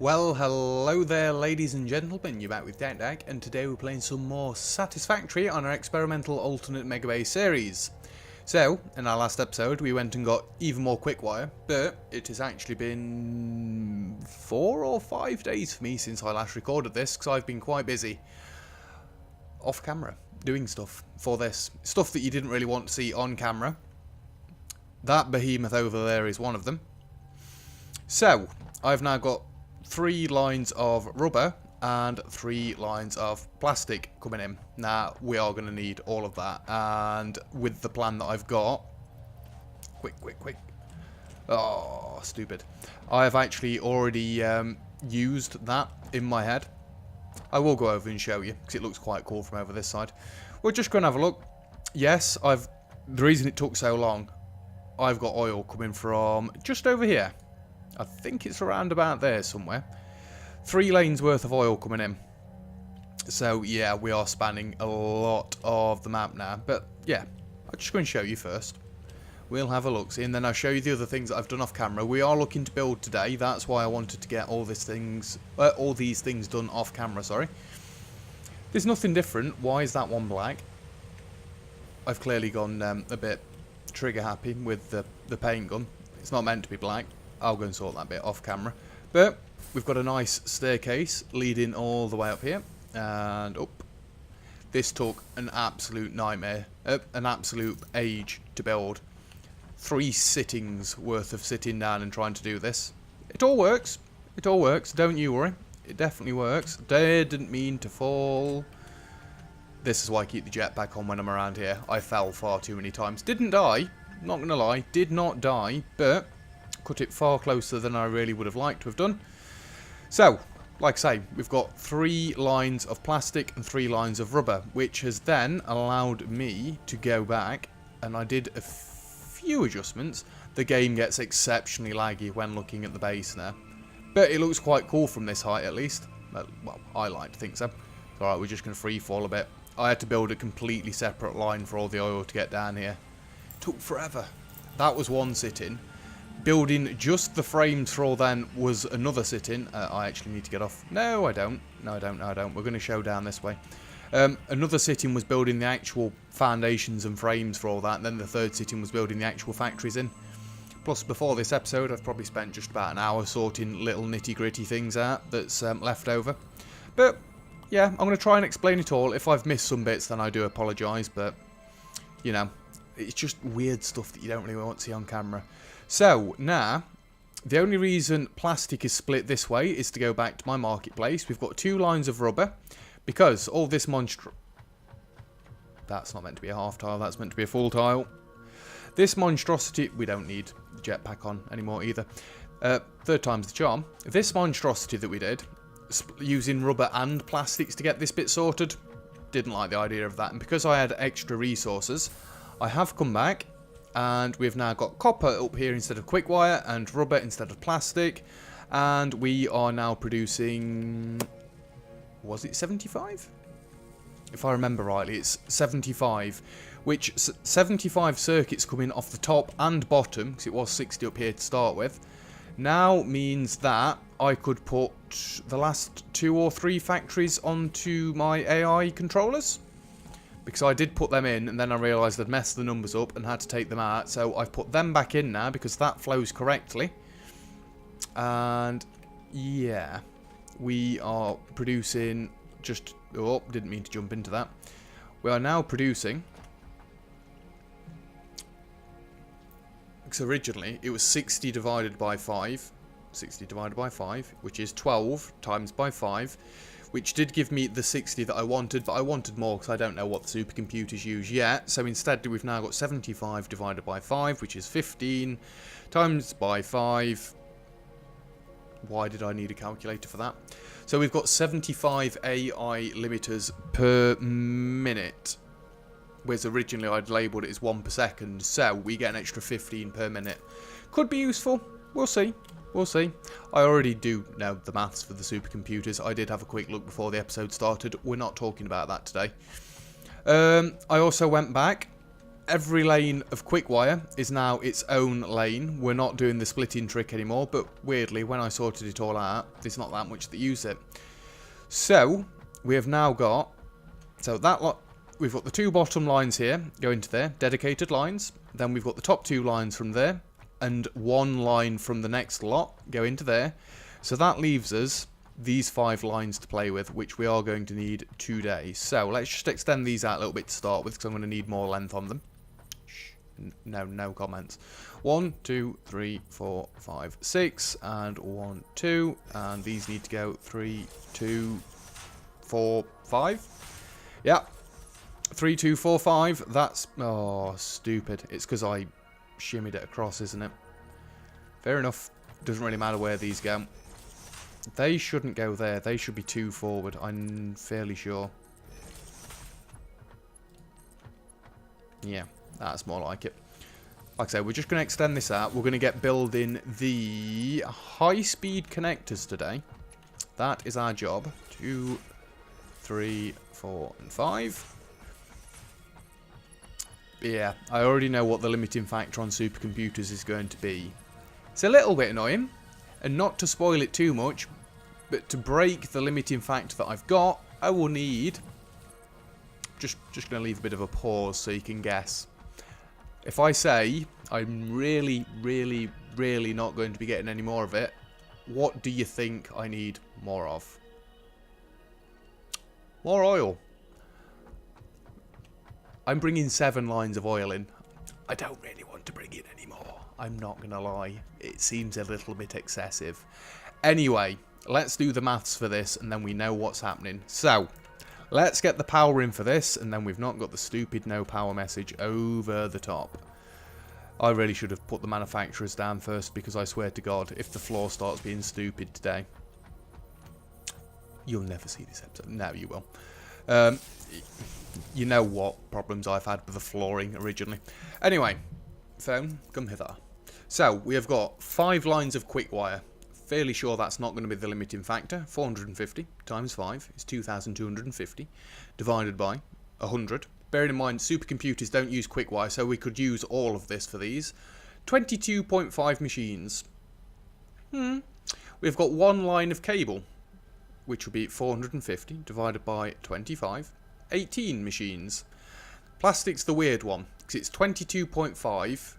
Well, hello there ladies and gentlemen, you're back with Dag, and today we're playing some more Satisfactory on our experimental alternate megabase series. So, in our last episode we went and got even more quick-wire, but it has actually been 4 or 5 days for me since I last recorded this, because I've been quite busy off camera, doing stuff for this. Stuff that you didn't really want to see on camera. That behemoth over there is one of them. So, I've now got 3 lines of rubber and 3 lines of plastic coming in. Now, we are going to need all of that. And with the plan that I've got... Quick. Oh, stupid. I have actually already used that in my head. I will go over and show you, because it looks quite cool from over this side. We're just going to have a look. Yes, the reason it took so long, I've got oil coming from just over here. I think it's around about there somewhere. 3 lanes worth of oil coming in. So yeah, we are spanning a lot of the map now. But yeah, I'll just go and show you first. We'll have a look, see, and then I'll show you the other things that I've done off camera. We are looking to build today. That's why I wanted to get all these things done off camera. Sorry. There's nothing different. Why is that one black? I've clearly gone a bit trigger happy with the paint gun. It's not meant to be black. I'll go and sort that bit off camera. But we've got a nice staircase leading all the way up here and up. This took an absolute nightmare, an absolute age to build. 3 sittings worth of sitting down and trying to do this. It all works. It all works. Don't you worry. It definitely works. Didn't mean to fall. This is why I keep the jetpack on when I'm around here. I fell far too many times. Didn't die. Not going to lie. Did not die. But cut it far closer than I really would have liked to have done. So, like I say, we've got 3 lines of plastic and 3 lines of rubber, which has then allowed me to go back, and I did a few adjustments. The game gets exceptionally laggy when looking at the base now, but it looks quite cool from this height at least. Well, I like to think so. Alright, we're just going to free fall a bit. I had to build a completely separate line for all the oil to get down here. It took forever. That was one sit-in. Building just the frames for all then was another sit-in. I actually need to get off. No, I don't. No, I don't. We're going to show down this way. Another sit-in was building the actual foundations and frames for all that. And then the third sit-in was building the actual factories in. Plus, before this episode, I've probably spent just about an hour sorting little nitty-gritty things out that's left over. But, yeah, I'm going to try and explain it all. If I've missed some bits, then I do apologise. But, you know, it's just weird stuff that you don't really want to see on camera. So, now, the only reason plastic is split this way is to go back to my marketplace. We've got 2 lines of rubber, because all this That's not meant to be a half tile, that's meant to be a full tile. This monstrosity... We don't need the jetpack on anymore either. Third time's the charm. This monstrosity that we did, using rubber and plastics to get this bit sorted, didn't like the idea of that. And because I had extra resources, I have come back. And we've now got copper up here instead of quick wire and rubber instead of plastic. And we are now producing... Was it 75? If I remember rightly, it's 75. Which 75 circuits coming off the top and bottom, because it was 60 up here to start with, now means that I could put the last 2 or 3 factories onto my AI controllers. Because I did put them in, and then I realised I'd messed the numbers up and had to take them out. So I've put them back in now, because that flows correctly. And, yeah. We are producing just... Oh, didn't mean to jump into that. We are now producing... Because originally, it was 60 divided by 5. 60 divided by 5, which is 12 times by 5. Which did give me the 60 that I wanted, but I wanted more because I don't know what the supercomputers use yet. So instead, we've now got 75 divided by 5, which is 15, times by 5. Why did I need a calculator for that? So we've got 75 AI limiters per minute. Whereas originally I'd labelled it as 1 per second, so we get an extra 15 per minute. Could be useful, we'll see. We'll see. I already do know the maths for the supercomputers. I did have a quick look before the episode started. We're not talking about that today. I also went back every lane of quick wire is now its own lane. We're not doing the splitting trick anymore, but weirdly, when I sorted it all out, there's not that much that use it. So, we have now got, so that lot, we've got the two bottom lines here, go into there, dedicated lines. Then we've got the top two lines from there, and one line from the next lot, go into there. So that leaves us these 5 lines to play with, which we are going to need today. So let's just extend these out a little bit to start with, because I'm going to need more length on them. No comments. 1, 2, 3, 4, 5, 6, and 1, 2, and these need to go 3, 2, 4, 5. Yeah, 3, 2, 4, 5. That's, oh, stupid. It's because I shimmied it across, isn't it? Fair enough. Doesn't really matter where these go. They shouldn't go there. They should be 2 forward. I'm fairly sure. Yeah, that's more like it. Like I say, we're just going to extend this out. We're going to get building the high-speed connectors today. That is our job. 2, 3, 4, and 5. Yeah, I already know what the limiting factor on supercomputers is going to be. It's a little bit annoying, and not to spoil it too much, but to break the limiting factor that I've got, I will need... Just going to leave a bit of a pause so you can guess. If I say I'm really, really, really not going to be getting any more of it, what do you think I need more of? More oil. I'm bringing 7 lines of oil in. I don't really want to bring in any more. I'm not going to lie. It seems a little bit excessive. Anyway, let's do the maths for this and then we know what's happening. So, let's get the power in for this and then we've not got the stupid no power message over the top. I really should have put the manufacturers down first because I swear to God, if the floor starts being stupid today, you'll never see this episode. No, you will. You know what problems I've had with the flooring originally. Anyway, phone, come hither. So, we have got 5 lines of quick wire. Fairly sure that's not going to be the limiting factor. 450 times 5 is 2,250 divided by 100. Bearing in mind, supercomputers don't use quick wire, so we could use all of this for these. 22.5 machines. We've got 1 line of cable, which will be 450 divided by 25. 18 machines. Plastic's the weird one, because it's 22.5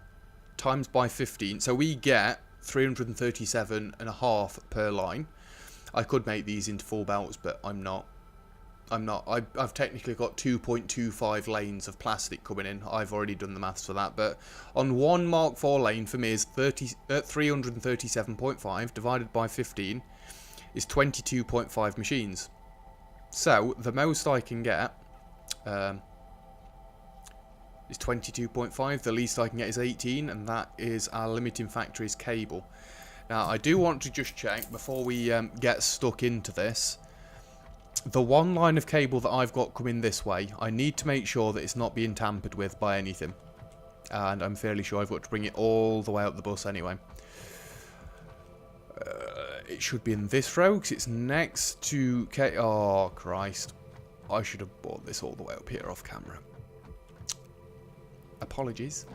times by 15, so we get 337.5 per line. I could make these into full belts, but I'm not. I've technically got 2.25 lanes of plastic coming in. I've already done the maths for that, but on 1 Mark IV lane for me is 337.5 divided by 15 is 22.5 machines. So the most I can get is 22.5. The least I can get is 18, and that is our limiting factor is cable. Now I do want to just check before we get stuck into this. The 1 line of cable that I've got coming this way, I need to make sure that it's not being tampered with by anything. And I'm fairly sure I've got to bring it all the way up the bus anyway. It should be in this row, because it's next to... Oh, Christ. I should have brought this all the way up here off camera. Apologies.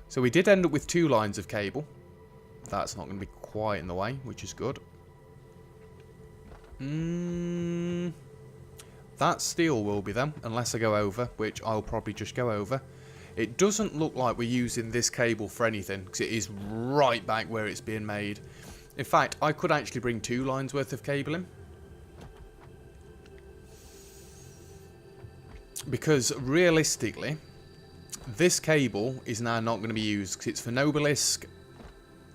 So we did end up with 2 lines of cable. That's not going to be quite in the way, which is good. That steel will be then, unless I go over, which I'll probably just go over. It doesn't look like we're using this cable for anything, because it is right back where it's being made. In fact, I could actually bring 2 lines worth of cable in. Because realistically, this cable is now not going to be used, because it's for Nobelisk.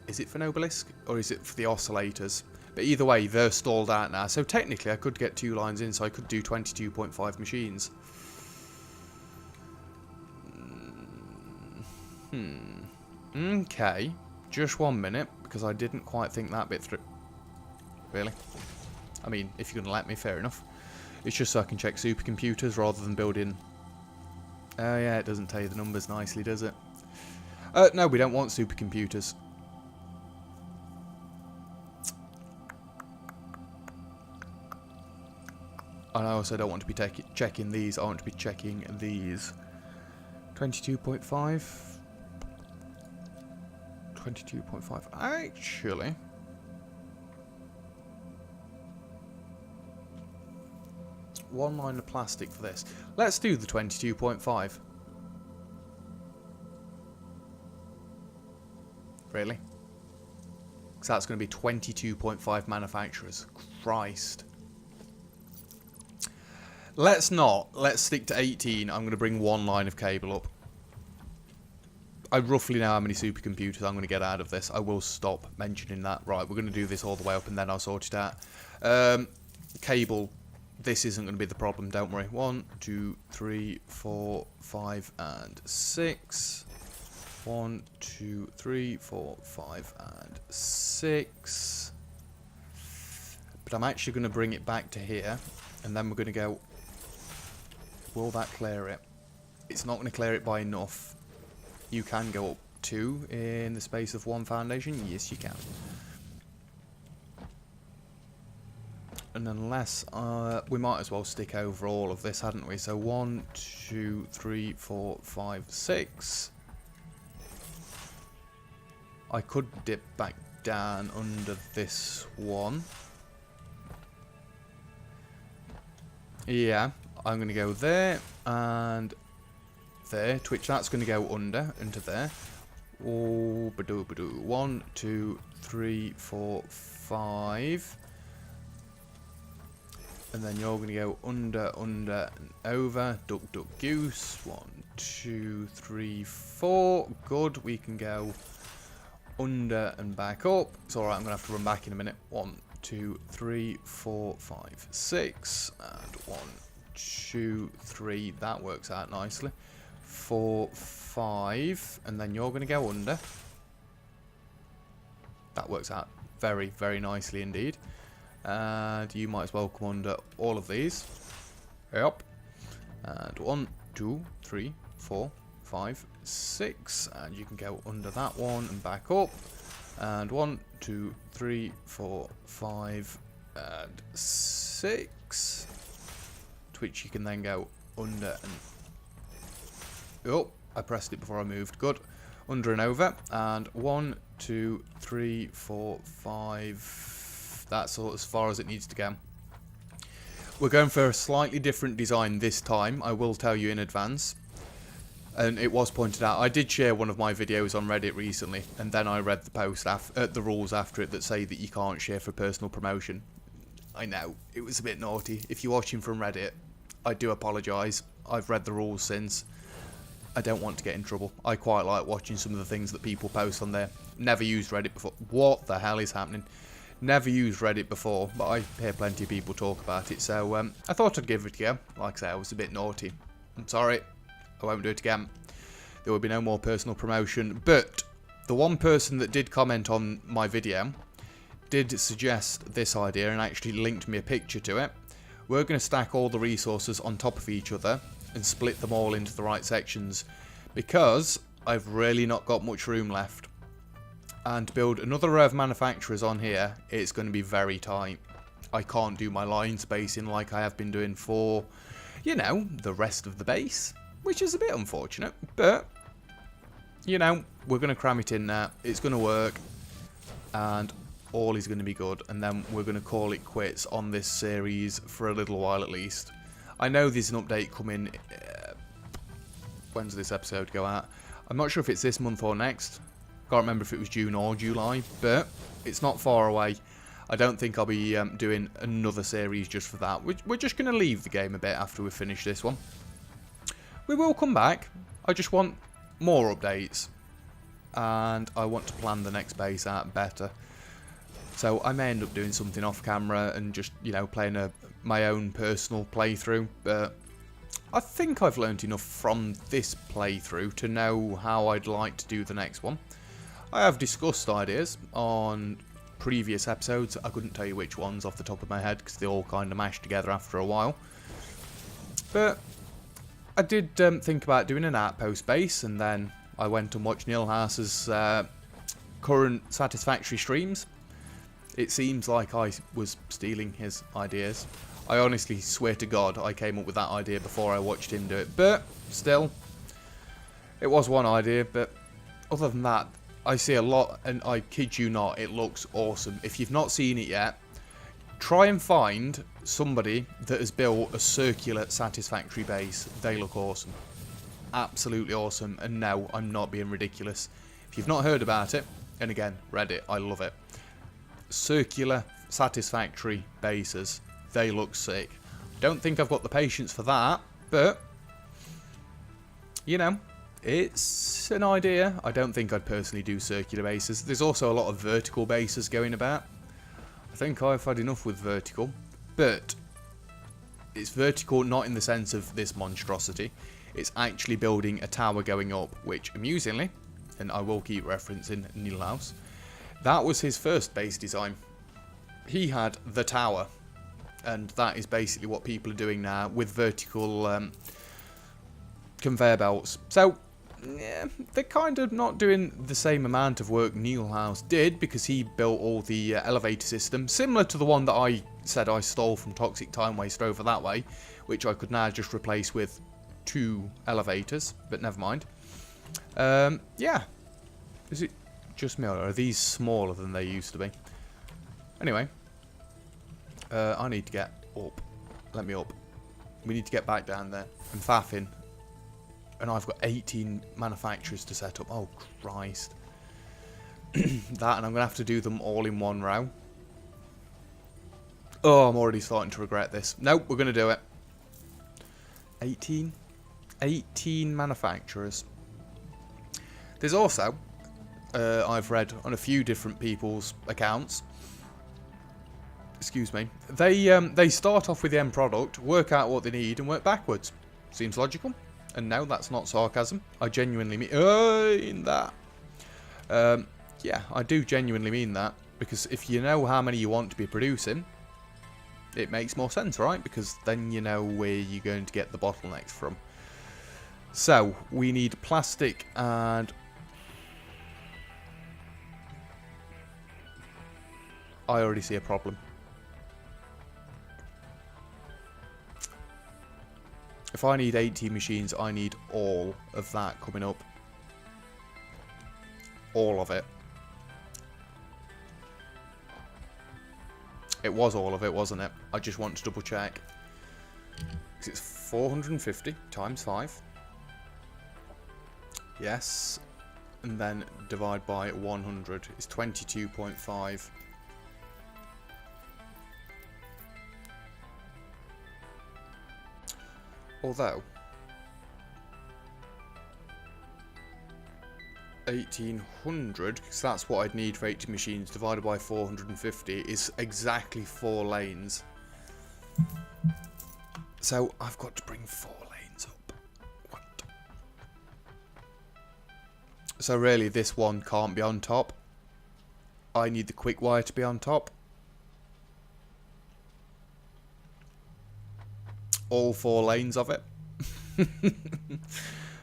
Is it for Nobelisk? Or is it for the oscillators? But either way, they're stalled out now. So technically, I could get 2 lines in, so I could do 22.5 machines. Okay. Just 1 minute, because I didn't quite think that bit through. Really? I mean, if you're going to let me, fair enough. It's just so I can check supercomputers rather than building... Oh yeah, it doesn't tell you the numbers nicely, does it? No, we don't want supercomputers. And I also don't want to be checking these. I want to be checking these. 22.5. 22.5. Actually, one line of plastic for this. Let's do the 22.5. Really? Because that's going to be 22.5 manufacturers. Christ. Let's not. Let's stick to 18. I'm going to bring one line of cable up. I roughly know how many supercomputers I'm going to get out of this. I will stop mentioning that. Right, we're going to do this all the way up and then I'll sort it out. Cable. This isn't going to be the problem, don't worry. 1, 2, 3, 4, 5, and 6. 1, 2, 3, 4, 5, and 6. But I'm actually going to bring it back to here. And then we're going to go... Will that clear it? It's not going to clear it by enough. You can go up 2 in the space of 1 foundation. Yes, you can. And unless... we might as well stick over all of this, hadn't we? So 1, 2, 3, 4, 5, 6... I could dip back down under this one. Yeah, I'm going to go there and there, to which that's going to go under, into there. Oh, badoo, badoo. 1, 2, 3, 4, 5. And then you're going to go under, under, and over. Duck, duck, goose. 1, 2, 3, 4. Good, we can go... under and back up. It's alright, I'm going to have to run back in a minute. 1, 2, 3, 4, 5, 6. And 1, 2, 3. That works out nicely. 4, 5. And then you're going to go under. That works out very, very nicely indeed. And you might as well come under all of these. Yep. And 1, 2, 3, 4, 5, 6, and you can go under that one and back up, and 1, 2, 3, 4, 5, and 6, to which you can then go under and... Oh, I pressed it before I moved. Good. Under and over, and 1, 2, 3, 4, 5. That's all as far as it needs to go. We're going for a slightly different design this time, I will tell you in advance. And it was pointed out, I did share one of my videos on Reddit recently, and then I read the post the rules after it that say that you can't share for personal promotion. I know, it was a bit naughty. If you're watching from Reddit, I do apologise. I've read the rules since. I don't want to get in trouble. I quite like watching some of the things that people post on there. Never used Reddit before. What the hell is happening? Never used Reddit before, but I hear plenty of people talk about it, so I thought I'd give it a go. Like I say, I was a bit naughty. I'm sorry. I won't do it again. There will be no more personal promotion. But the one person that did comment on my video did suggest this idea and actually linked me a picture to it. We're going to stack all the resources on top of each other and split them all into the right sections, because I've really not got much room left. And to build another row of manufacturers on here, it's going to be very tight. I can't do my line spacing like I have been doing for, you know, the rest of the base. Which is a bit unfortunate, but, you know, we're going to cram it in there. It's going to work, and all is going to be good. And then we're going to call it quits on this series for a little while at least. I know there's an update coming. When's this episode go out? I'm not sure if it's this month or next. Can't remember if it was June or July, but it's not far away. I don't think I'll be doing another series just for that. We're just going to leave the game a bit after we finish this one. We will come back. I just want more updates. And I want to plan the next base out better. So I may end up doing something off camera and just, you know, playing my own personal playthrough. But I think I've learnt enough from this playthrough to know how I'd like to do the next one. I have discussed ideas on previous episodes. I couldn't tell you which ones off the top of my head because they all kind of mashed together after a while. But I did think about doing an outpost base, and then I went and watched Neil House's current Satisfactory streams. It seems like I was stealing his ideas. I honestly swear to God I came up with that idea before I watched him do it, but still, It was one idea, but other than that, I see a lot, and I kid you not, it looks awesome. If you've not seen it yet, try and find somebody that has built a circular Satisfactory base. They look awesome. Absolutely awesome. And no, I'm not being ridiculous. If you've not heard about it, and again, Reddit, I love it. Circular Satisfactory bases. They look sick. Don't think I've got the patience for that, but, you know, it's an idea. I don't think I'd personally do circular bases. There's also a lot of vertical bases going about. I think I've had enough with vertical, but it's vertical not in the sense of this monstrosity. It's actually building a tower going up, which amusingly, and I will keep referencing Neil House, that was his first base design. He had the tower, and that is basically what people are doing now with vertical conveyor belts. So, yeah, they're kind of not doing the same amount of work Neil House did, because he built all the elevator system, similar to the one that I said I stole from Toxic Time Waster over that way, which I could now just replace with 2 elevators, but never mind. Yeah. Is it just me, or are these smaller than they used to be? Anyway. I need to get up. Let me up. We need to get back down there. I'm faffing. And I've got 18 manufacturers to set up. Oh, Christ. That, and I'm going to have to do them all in one row. Oh, I'm already starting to regret this. Nope, we're going to do it. 18? 18 manufacturers. There's also, I've read on a few different people's accounts, excuse me, they start off with the end product, work out what they need, and work backwards. Seems logical. And no, that's not sarcasm. I genuinely mean that. Yeah, I do genuinely mean that. Because if you know how many you want to be producing, it makes more sense, right? Because then you know where you're going to get the bottlenecks from. So, we need plastic and... I already see a problem. If I need 18 machines, I need all of that coming up. All of it. It was all of it, wasn't it? I just want to double check. Because it's 450 times 5. Yes. And then divide by 100. It's 22.5. Although 1800, because that's what I'd need for 80 machines, divided by 450 is exactly 4 lanes. So I've got to bring 4 lanes up. What? So really this one can't be on top. I need the quick wire to be on top. All 4 lanes of it.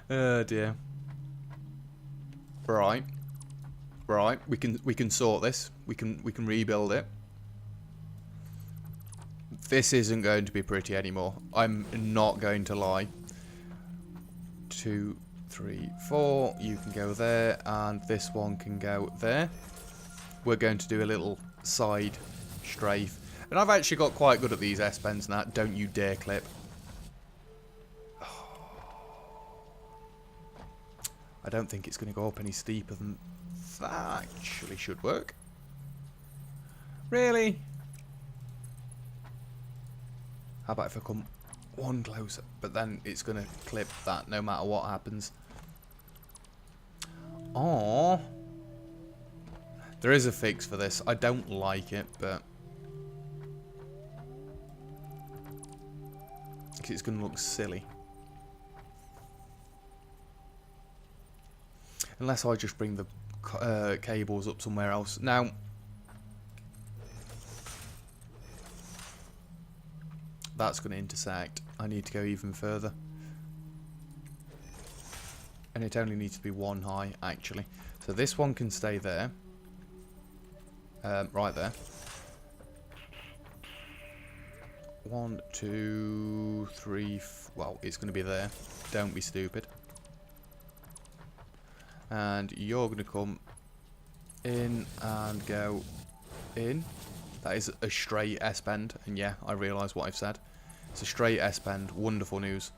Oh dear. Right. Right. We can sort this. We can rebuild it. This isn't going to be pretty anymore. I'm not going to lie. 2, 3, 4. You can go there, and this one can go there. We're going to do a little side strafe. And I've actually got quite good at these S-pens now. Don't you dare clip. I don't think it's going to go up any steeper than that. Actually should work. Really? How about if I come one closer? But then it's going to clip that no matter what happens. Aww. There is a fix for this. I don't like it, but... it's going to look silly. Unless I just bring the cables up somewhere else. Now, that's going to intersect. I need to go even further. And it only needs to be 1 high, actually. So this one can stay there. Right there. 1, 2, 3... well, it's going to be there. Don't be stupid. And you're going to come in and go in. That is a straight S-bend. And yeah, I realise what I've said. It's a straight S-bend. Wonderful news.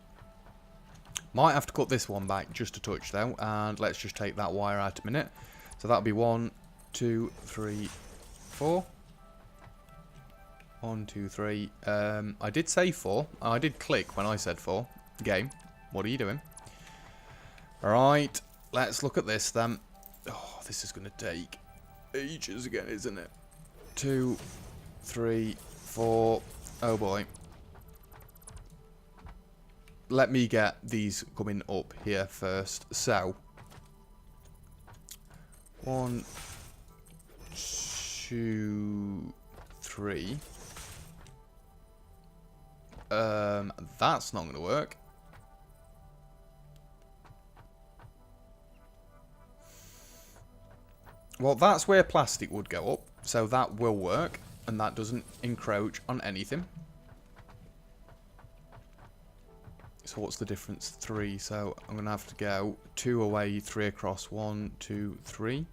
Might have to cut this one back just a touch though. And let's just take that wire out a minute. So that'll be 1, 2, 3, 4. 1, 2, 3. I did say 4. I did click when I said 4. Game, what are you doing? Alright, let's look at this then. Oh, this is going to take ages again, isn't it? 2, 3, 4. Oh boy. Let me get these coming up here first. So, 1, 2, 3. That's not going to work. Well, that's where plastic would go up, so that will work, and that doesn't encroach on anything. So what's the difference? 3, so I'm going to have to go 2 away, 3 across, 1, 2, 3.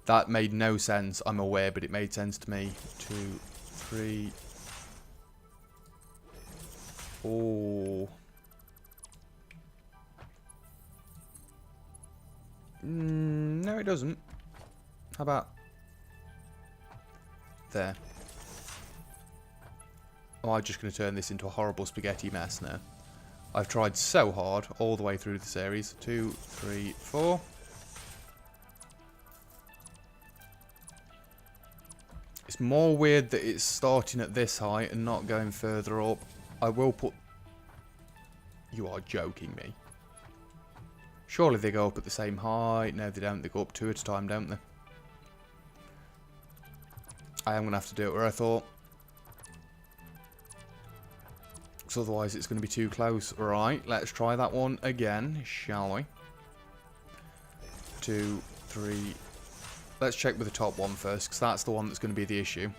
That made no sense, I'm aware, but it made sense to me. 2, 3. Oh. No, it doesn't. How about there? Oh, I'm just going to turn this into a horrible spaghetti mess now. I've tried so hard all the way through the series. 2, 3, 4. It's more weird that it's starting at this height and not going further up. I will put... You are joking me. Surely they go up at the same height. No, they don't. They go up 2 at a time, don't they? I am going to have to do it where I thought. Because otherwise it's going to be too close. Right, let's try that one again, shall we? 2, 3. Let's check with the top one first, because that's the one that's going to be the issue.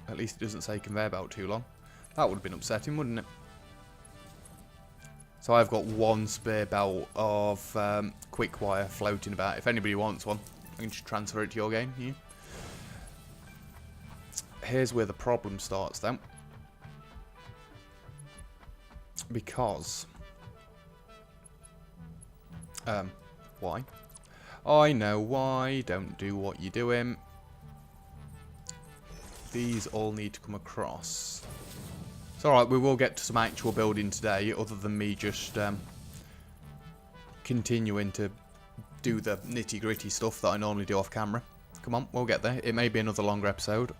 At least it doesn't say conveyor belt too long. That would have been upsetting, wouldn't it? So I've got one spare belt of quick wire floating about. If anybody wants one, I can just transfer it to your game. Yeah. Here's where the problem starts then. Because... why? I know why. Don't do what you're doing. These all need to come across. It's alright, we will get to some actual building today, other than me just continuing to do the nitty-gritty stuff that I normally do off camera. Come on, we'll get there. It may be another longer episode.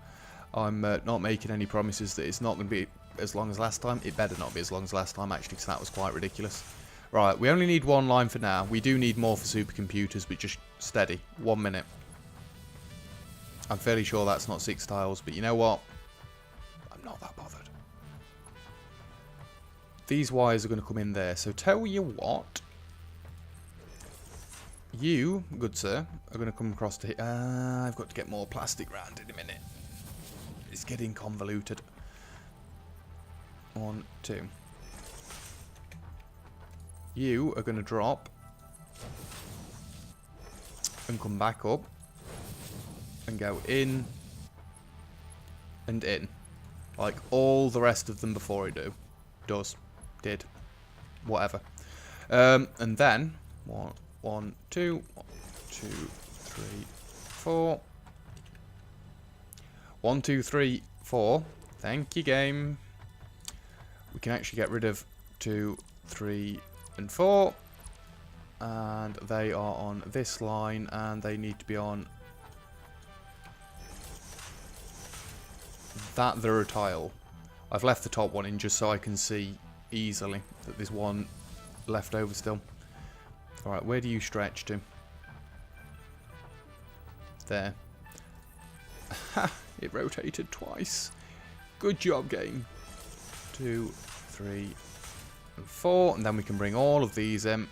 I'm not making any promises that it's not going to be as long as last time. It better not be as long as last time, actually, because that was quite ridiculous. Right, we only need one line for now. We do need more for supercomputers, but just steady. 1 minute. I'm fairly sure that's not 6 tiles, but you know what? I'm not that bothered. These wires are going to come in there, so tell you what. You, good sir, are going to come across to here. I've got to get more plastic round in a minute. It's getting convoluted. 1, 2. You are going to drop and come back up and go in and in, like all the rest of them before it did, whatever. And then 1, 2, 1, 2, 3, 4. 1, 2, 3, 4. Thank you, game. We can actually get rid of 2, 3, and 4. And they are on this line, and they need to be on that. They're a tile. I've left the top one in just so I can see easily that there's one left over still. Alright, where do you stretch to? There. Ha! It rotated twice. Good job, game. 2, 3, and 4. And then we can bring all of these in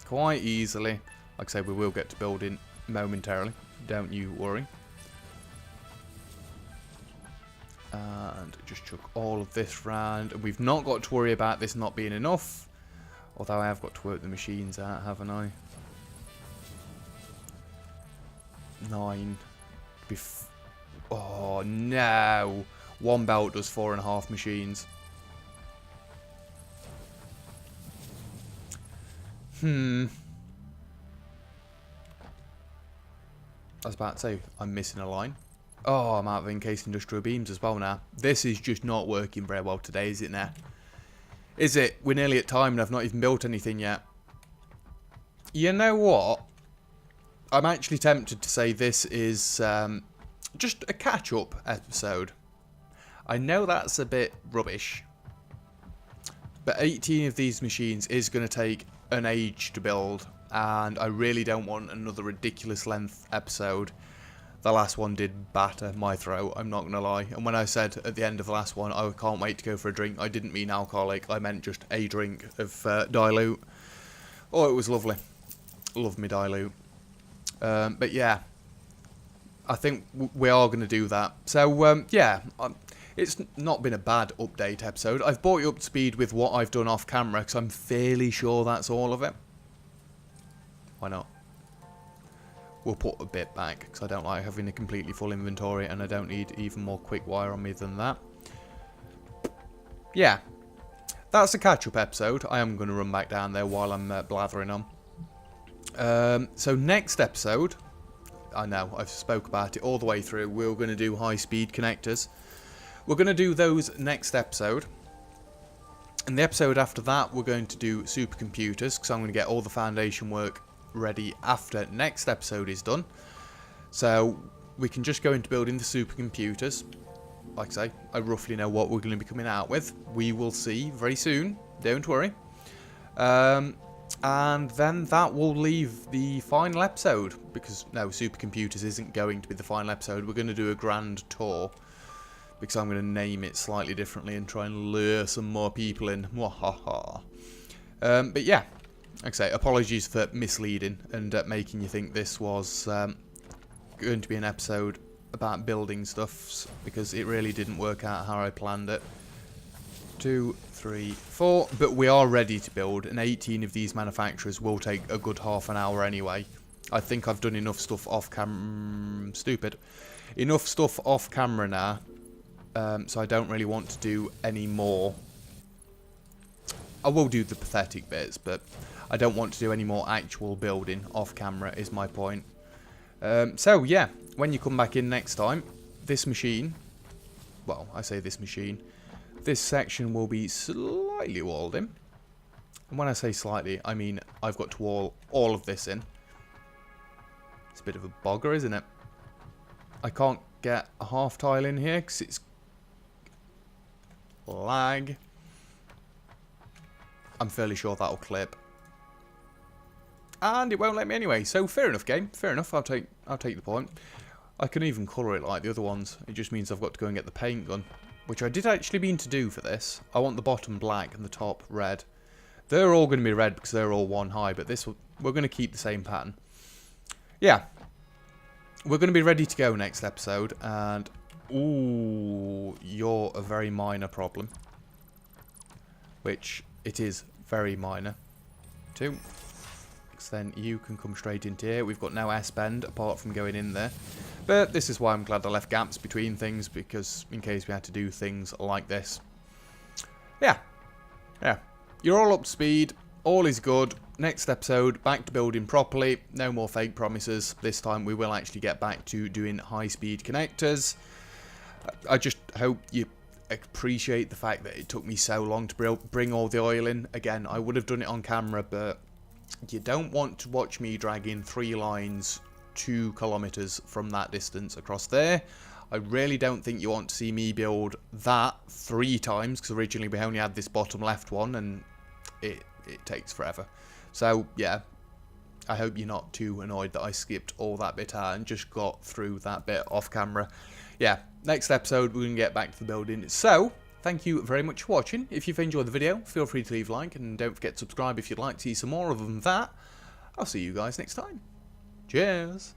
quite easily. Like I say, we will get to building momentarily. Don't you worry. And just chuck all of this round. And we've not got to worry about this not being enough. Although I have got to work the machines out, haven't I? 9. Oh, no. One belt does 4.5 machines. I was about to say, I'm missing a line. Oh, I'm out of encased industrial beams as well now. This is just not working very well today, is it now? Is it? We're nearly at time and I've not even built anything yet. You know what? I'm actually tempted to say this is just a catch-up episode. I know that's a bit rubbish. But 18 of these machines is going to take an age to build. And I really don't want another ridiculous length episode. The last one did batter my throat, I'm not going to lie. And when I said at the end of the last one, I can't wait to go for a drink, I didn't mean alcoholic. I meant just a drink of dilute. Oh, it was lovely. Love me dilute. But yeah, I think we are going to do that. So, yeah, it's not been a bad update episode. I've brought you up to speed with what I've done off camera, because I'm fairly sure that's all of it. Why not? We'll put a bit back, because I don't like having a completely full inventory, and I don't need even more quick wire on me than that. Yeah, that's a catch-up episode. I am going to run back down there while I'm blathering on. So next episode, I know, I've spoke about it all the way through, we're going to do high-speed connectors. We're going to do those next episode. And the episode after that, we're going to do supercomputers, because I'm going to get all the foundation work ready after next episode is done. So we can just go into building the supercomputers. Like I say, I roughly know what we're going to be coming out with. We will see very soon, don't worry. And then that will leave the final episode, because no, supercomputers isn't going to be the final episode. We're going to do a grand tour, because I'm going to name it slightly differently and try and lure some more people in. But yeah, like I say, apologies for misleading and making you think this was going to be an episode about building stuff, because it really didn't work out how I planned it. 2, 3, 4, but we are ready to build, and 18 of these manufacturers will take a good half an hour anyway. I think I've done enough stuff off enough stuff off camera now, so I don't really want to do any more. I will do the pathetic bits, but I don't want to do any more actual building off camera is my point. So yeah, when you come back in next time, this machine, well, I say this machine, this section will be slightly walled in. And when I say slightly, I mean I've got to wall all of this in. It's a bit of a bogger, isn't it? I can't get a half tile in here because it's lag. I'm fairly sure that'll clip. And it won't let me anyway, so fair enough, game. Fair enough, I'll take the point. I can even colour it like the other ones. It just means I've got to go and get the paint gun, which I did actually mean to do for this. I want the bottom black and the top red. They're all going to be red because they're all one high, but this we're going to keep the same pattern. Yeah, we're going to be ready to go next episode, and ooh, you're a very minor problem, which it is very minor. 2. Then you can come straight into here. We've got no S-bend apart from going in there, but this is why I'm glad I left gaps between things, because in case we had to do things like this. Yeah, you're all up to speed, all is good. Next episode, back to building properly, no more fake promises. This time we will actually get back to doing high-speed connectors. I just hope you appreciate the fact that it took me so long to bring all the oil in. Again, I would have done it on camera, but you don't want to watch me dragging 3 lines 2 kilometers from that distance across there. I really don't think you want to see me build that 3 times, because originally we only had this bottom left one, and it takes forever. So yeah, I hope you're not too annoyed that I skipped all that bit out and just got through that bit off camera. Yeah, next episode we're going to get back to the building. So thank you very much for watching. If you've enjoyed the video, feel free to leave a like, and don't forget to subscribe if you'd like to see some more. Other than that, I'll see you guys next time. Cheers!